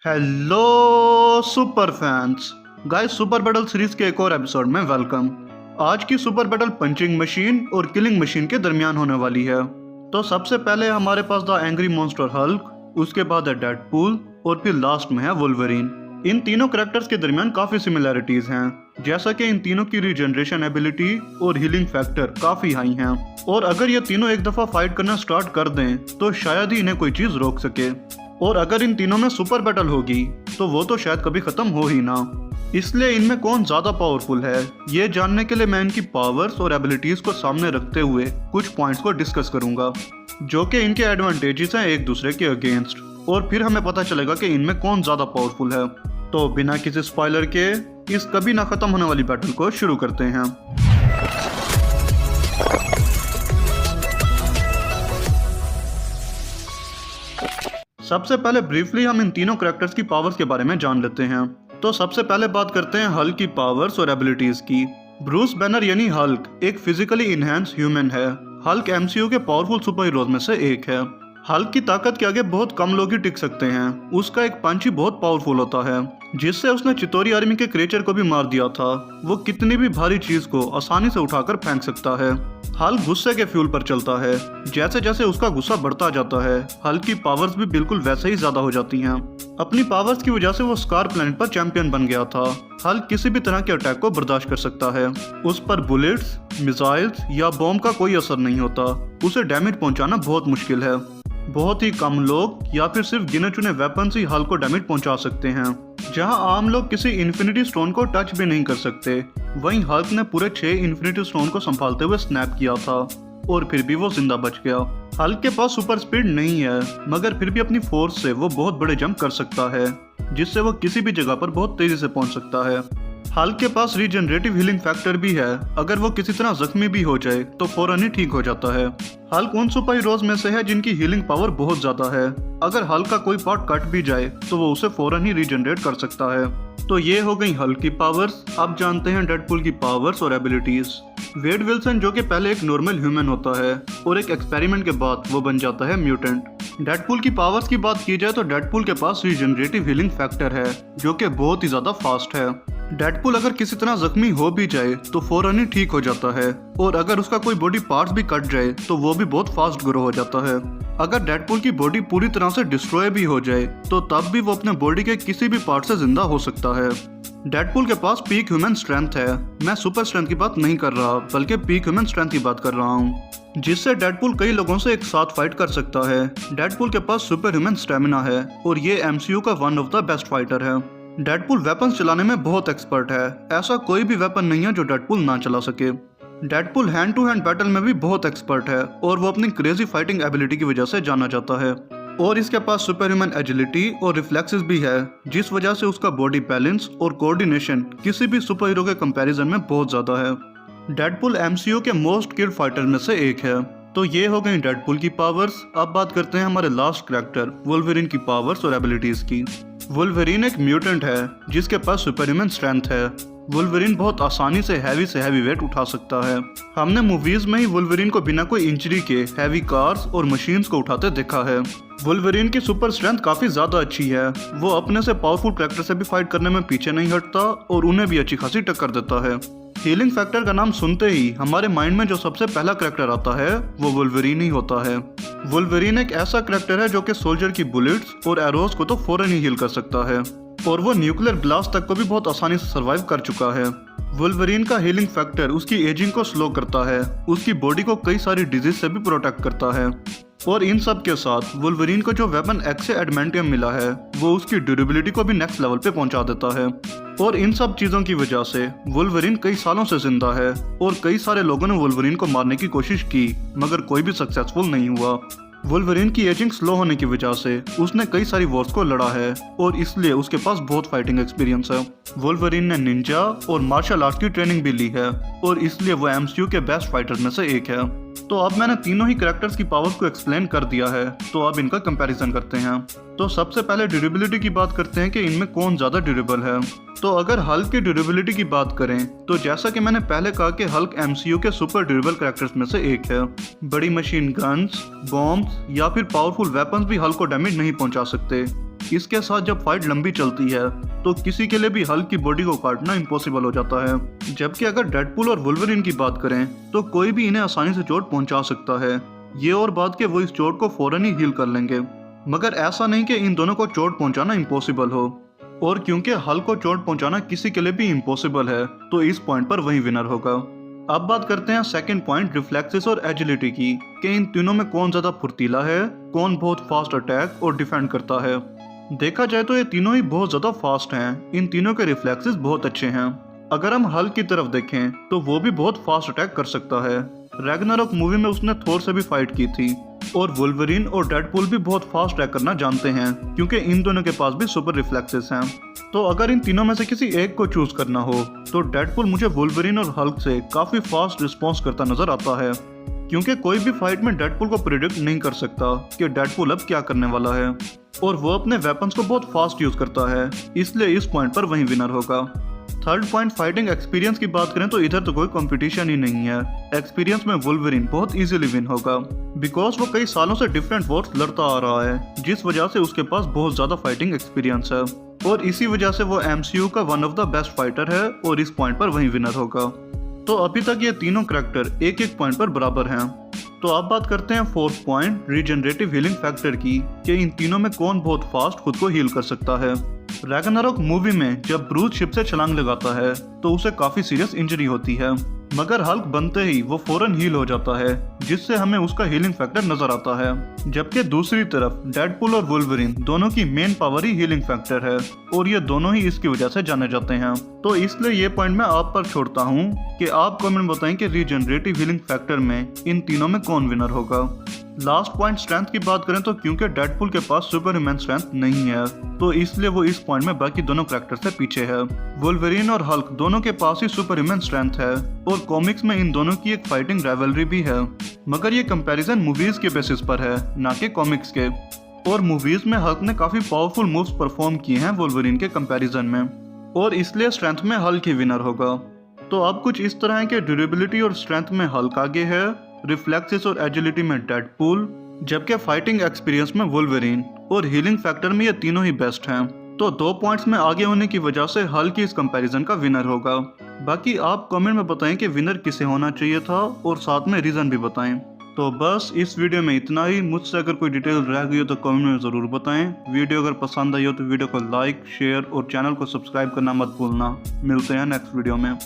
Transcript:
Hello super fans guys, super battle series के एक और एपिसोड में वेलकम। आज की सुपर बैटल पंचिंग मशीन और किलिंग मशीन के दरमियान होने वाली है। तो सबसे पहले हमारे पास द एंग्री मॉन्स्टर हल्क, उसके बाद है डेडपूल और फिर लास्ट में है वुल्वरीन। इन तीनों कैरेक्टर्स के दरमियान काफी सिमिलैरिटीज हैं, जैसा कि इन तीनों की रीजनरेशन एबिलिटी और हीलिंग फैक्टर काफी हाई हैं। और अगर ये तीनों एक दफा फाइट करना स्टार्ट कर दें तो शायद ही इन्हें कोई चीज रोक सके। और अगर इन तीनों में सुपर बैटल होगी तो वो तो शायद कभी खत्म हो ही ना। इसलिए इनमें कौन ज्यादा पावरफुल है, ये जानने के लिए मैं इनकी पावर्स और एबिलिटीज को सामने रखते हुए कुछ पॉइंट्स को डिस्कस करूंगा, जो कि इनके एडवांटेजेस हैं एक दूसरे के अगेंस्ट, और फिर हमें पता चलेगा कि इनमें कौन ज्यादा पावरफुल है। तो बिना किसी स्पॉइलर के इस कभी ना खत्म होने वाली बैटल को शुरू करते हैं। सबसे पहले ब्रीफली हम इन तीनों कैरेक्टर्स की पावर्स के बारे में जान लेते हैं। तो सबसे पहले बात करते हैं हल्क की पावर्स और एबिलिटीज की। ब्रूस बैनर यानी हल्क एक फिजिकली इनहैंस ह्यूमन है। हल्क एमसीयू के पावरफुल सुपर हीरोज में से एक है। हल्क की ताकत के आगे बहुत कम लोग ही टिक सकते हैं। उसका एक पंच ही बहुत पावरफुल होता है, जिससे उसने चितोरी आर्मी के क्रिएचर को भी मार दिया था। वो कितनी भी भारी चीज को आसानी से उठाकर फेंक सकता है। हल्क गुस्से के फ्यूल पर चलता है। जैसे जैसे उसका गुस्सा बढ़ता जाता है, हल्क की पावर्स भी बिल्कुल वैसे ही ज्यादा हो जाती हैं। अपनी पावर्स की वजह से वो स्कार प्लैनेट पर चैंपियन बन गया था। हल्क किसी भी तरह के अटैक को बर्दाश्त कर सकता है। उस पर बुलेट्स, मिसाइल्स या बॉम्ब का कोई असर नहीं होता। उसे डैमेज पहुंचाना बहुत मुश्किल है। बहुत ही कम लोग या फिर सिर्फ गिने चुने वेपन्स ही हल्क को डैमेज पहुंचा सकते हैं। जहां आम लोग किसी इन्फिनिटी स्टोन को टच भी नहीं कर सकते, वहीं हल्क ने पूरे 6 इन्फिनिटी स्टोन को संभालते हुए स्नैप किया था और फिर भी वो जिंदा बच गया। हल्क के पास सुपर स्पीड नहीं है, मगर फिर भी अपनी फोर्स से वो बहुत बड़े जंप कर सकता है, जिससे वो किसी भी जगह पर बहुत तेजी से पहुंच सकता है। हल्क के पास रीजनरेटिव हीलिंग फैक्टर भी है। अगर वो किसी तरह जख्मी भी हो जाए तो फौरन ही ठीक हो जाता है। हल्क उन सुपर हीरोज में से है जिनकी हीलिंग पावर बहुत ज्यादा है। अगर हल्क का कोई पार्ट कट भी जाए तो वो उसे फौरन ही रीजनरेट कर सकता है। तो ये हो गई हल्क की पावर्स। अब जानते हैं डेडपूल की पावर्स और एबिलिटीज। वेड विल्सन, जो कि पहले एक नॉर्मल ह्यूमन होता है और एक एक्सपेरिमेंट के बाद वो बन जाता है म्यूटेंट। डेडपूल की पावर्स की बात की जाए तो डेडपूल के पास रीजनरेटिव हीलिंग फैक्टर है, जो कि बहुत ही ज्यादा फास्ट है। डेडपूल अगर किसी तरह जख्मी हो भी जाए तो फौरन ही ठीक हो जाता है, और अगर उसका कोई बॉडी पार्ट्स भी कट जाए तो वो भी बहुत फास्ट ग्रो हो जाता है। अगर डेडपूल की बॉडी पूरी तरह से डिस्ट्रॉय भी हो जाए तो तब भी वो अपने बॉडी के किसी भी पार्ट से जिंदा हो सकता है। डेडपूल के पास पीक ह्यूमन स्ट्रेंथ है। मैं सुपर स्ट्रेंथ की बात नहीं कर रहा, बल्कि पीक ह्यूमन स्ट्रेंथ की बात कर रहा हूँ, जिससे डेडपूल कई लोगों से एक साथ फाइट कर सकता है। डेडपूल के पास सुपर ह्यूमन स्टेमिना है और ये एमसीयू का one of the best fighter है। डेडपूल वेपन्स चलाने में बहुत एक्सपर्ट है। ऐसा कोई भी वेपन नहीं है जो डेडपूल ना चला सके। Deadpool hand to hand battle में भी बहुत एक्सपर्ट है और वो अपनी क्रेजी फाइटिंग एबिलिटी की वजह से जाना जाता है। और इसके पास सुपर ह्यूमन एजिलिटी और रिफ्लेक्सेस भी है, जिस वजह से उसका बॉडी बैलेंस और कोऑर्डिनेशन किसी भी सुपर हीरो के कंपैरिजन में बहुत ज्यादा है। डेडपूल एमसीयू के मोस्ट स्किल्ड फाइटर में से एक है। तो ये हो गई डेडपूल की पावर्स। अब बात करते हैं हमारे लास्ट कैरेक्टर वुल्वरीन की पावर्स और एबिलिटीज की। वुल्वरीन एक म्यूटेंट है जिसके पास सुपर ह्यूमन स्ट्रेंथ है। वुल्वरीन बहुत आसानी से हैवी वेट उठा सकता है। हमने मूवीज में ही वुल्वरीन को बिना कोई इंजरी के हैवी कार्स और मशीन्स को उठाते देखा है। वुल्वरीन की सुपर स्ट्रेंथ काफी ज्यादा अच्छी है। वो अपने से पावरफुल कैरेक्टर से भी फाइट करने में पीछे नहीं हटता और उन्हें भी अच्छी खासी टक्कर देता है। हीलिंग फैक्टर का नाम सुनते ही हमारे माइंड में जो सबसे पहला कैरेक्टर आता है वो वुल्वरीन ही होता है। वुल्वरीन एक ऐसा कैरेक्टर है जो कि सोल्जर की बुलेट्स और एरोज को तो फौरन ही हील कर सकता है, और वो न्यूक्लियर ब्लास्ट तक को भी बहुत आसानी से सर्वाइव कर चुका है। वुल्वरीन का हीलिंग फैक्टर उसकी एजिंग को स्लो करता है, उसकी बॉडी को कई सारी डिजीज से भी प्रोटेक्ट करता है। और इन सब के साथ वुल्वरीन को जो वेपन एक्स एडमेंटियम मिला है वो उसकी ड्यूरेबिलिटी को भी नेक्स्ट लेवल पे पहुंचा देता है। और इन सब चीजों की वजह से वुल्वरीन कई सालों से जिंदा है, और कई सारे लोगों ने वुल्वरीन को मारने की कोशिश की मगर कोई भी सक्सेसफुल नहीं हुआ। वुल्वरीन की एजिंग स्लो होने की वजह से उसने कई सारी वॉर्स को लड़ा है और इसलिए उसके पास बहुत फाइटिंग एक्सपीरियंस है। वुल्वरीन ने निंजा और मार्शल आर्ट की ट्रेनिंग भी ली है और इसलिए वो एमसीयू के बेस्ट फाइटर में से एक है। तो अब मैंने तीनों ही कैरेक्टर्स की पावर्स को एक्सप्लेन कर दिया है, तो अब इनका कंपैरिजन करते हैं। तो सबसे पहले ड्यूरेबिलिटी की बात करते हैं कि इनमें कौन ज्यादा ड्यूरेबल है। तो अगर हल्क की ड्यूरेबिलिटी की बात करें तो जैसा कि मैंने पहले कहा कि हल्क एमसीयू के सुपर ड्यूरेबल कैरेक्टर्स में से एक है। बड़ी मशीन गन्स, बॉम्ब्स या फिर पावरफुल वेपन्स भी हल्क को डैमेज नहीं पहुंचा सकते। इसके साथ जब फाइट लंबी चलती है तो किसी के लिए भी हल्क की बॉडी को काटना इम्पॉसिबल हो जाता है। जबकि अगर डेडपूल और वुल्वरीन की बात करें तो कोई भी इन्हें आसानी से चोट पहुंचा सकता है। ये और बात कि वो इस चोट को फौरन ही हील कर लेंगे, मगर ऐसा नहीं कि इन दोनों को चोट पहुंचाना इम्पॉसिबल हो। और क्योंकि हल्क को चोट पहुंचाना किसी के लिए भी इम्पॉसिबल है तो इस पॉइंट पर वही विनर होगा। अब बात करते हैं सेकंड पॉइंट रिफ्लेक्सेस और एजिलिटी की, कि इन तीनों में कौन ज्यादा फुर्तीला है, कौन बहुत फास्ट अटैक और डिफेंड करता है। देखा जाए तो ये तीनों ही बहुत ज्यादा फास्ट हैं। इन तीनों के रिफ्लेक्सेस बहुत अच्छे हैं। अगर हम हल्क की तरफ देखें तो वो भी बहुत फास्ट अटैक कर सकता है। रैग्नारोक मूवी में उसने थोर से भी फाइट की थी। और वुल्वरीन और डेडपूल भी बहुत फास्ट अटैक करना जानते हैं, क्योंकि इन दोनों के पास भी सुपर रिफ्लेक्सेस हैं। तो अगर इन तीनों में से किसी एक को चूज करना हो तो डेडपूल मुझे वुल्वरीन और हल्क से काफी फास्ट रिस्पॉन्स करता नजर आता है, क्योंकि कोई भी फाइट में डेडपूल को प्रिडिक्ट नहीं कर सकता कि डेडपूल अब क्या करने वाला है, और वो अपने वेपन्स को बहुत फास्ट यूज करता है, इसलिए इस पॉइंट पर वही विनर होगा। थर्ड पॉइंट फाइटिंग एक्सपीरियंस की बात करें तो इधर तो कोई कंपटीशन ही नहीं है। एक्सपीरियंस में वुल्वरीन बहुत इजीली विन होगा, बिकॉज वो कई सालों से डिफरेंट वॉर्स लड़ता आ रहा है, जिस वजह से उसके पास बहुत ज्यादा फाइटिंग एक्सपीरियंस है, और इसी वजह से वो MCU का one of the best fighter है, और इस पॉइंट पर वही विनर होगा। तो अभी तक ये तीनों कैरेक्टर एक एक पॉइंट पर बराबर हैं। तो अब बात करते हैं fourth point regenerative healing factor की, कि इन तीनों में कौन बहुत फास्ट खुद को हील कर सकता है। रैग्नारोक मूवी में जब ब्रूस शिप से छलांग लगाता है तो उसे काफी सीरियस इंजरी होती है, मगर हल्क बनते ही वो फौरन हील हो जाता है, जिससे हमें उसका हीलिंग फैक्टर नजर आता है। जबकि दूसरी तरफ डेडपूल और वुल्वरीन दोनों की मेन पावर ही हीलिंग फैक्टर है, और ये दोनों ही इसकी वजह से जाने जाते हैं। तो इसलिए ये पॉइंट मैं आप पर छोड़ता हूँ कि आप कमेंट बताएं कि रीजनरेटिव हीलिंग फैक्टर में इन तीनों में कौन विनर होगा। लास्ट पॉइंट स्ट्रेंथ की बात करें तो क्योंकि डेडपूल के पास सुपर ह्यूमन स्ट्रेंथ नहीं है तो इसलिए वो इस पॉइंट में बाकी दोनों कैरेक्टर से पीछे है। वुल्वरीन और हल्क दोनों के पास ही सुपर ह्यूमन स्ट्रेंथ है, और कॉमिक्स में इन दोनों की एक फाइटिंग राइवलरी भी है, मगर ये कंपैरिजन मूवीज के बेसिस पर है, ना कि कॉमिक्स के। और मूवीज में हल्क ने काफी पावरफुल मूव्स परफॉर्म किए हैं वुल्वरीन के कंपैरिजन में, और इसलिए स्ट्रेंथ में हल्क ही विनर होगा। तो अब कुछ इस तरह है कि ड्यूरेबिलिटी और स्ट्रेंथ में हल्क आगे है, रिफ्लेक्सेस और एजिलिटी में डेडपूल, जबकि फाइटिंग एक्सपीरियंस में वुल्वरीन, और हीलिंग फैक्टर में ये तीनों ही बेस्ट हैं। तो 2 पॉइंट्स में आगे होने की वजह से हल्क इस कंपैरिजन का विनर होगा। बाकी आप कमेंट में बताएं कि विनर किसे होना चाहिए था, और साथ में रीजन भी बताएं। तो बस इस वीडियो में इतना ही। मुझसे अगर कोई डिटेल रह गई हो तो कमेंट में ज़रूर बताएं। वीडियो अगर पसंद आई हो तो वीडियो को लाइक, शेयर और चैनल को सब्सक्राइब करना मत भूलना। मिलते हैं नेक्स्ट वीडियो में।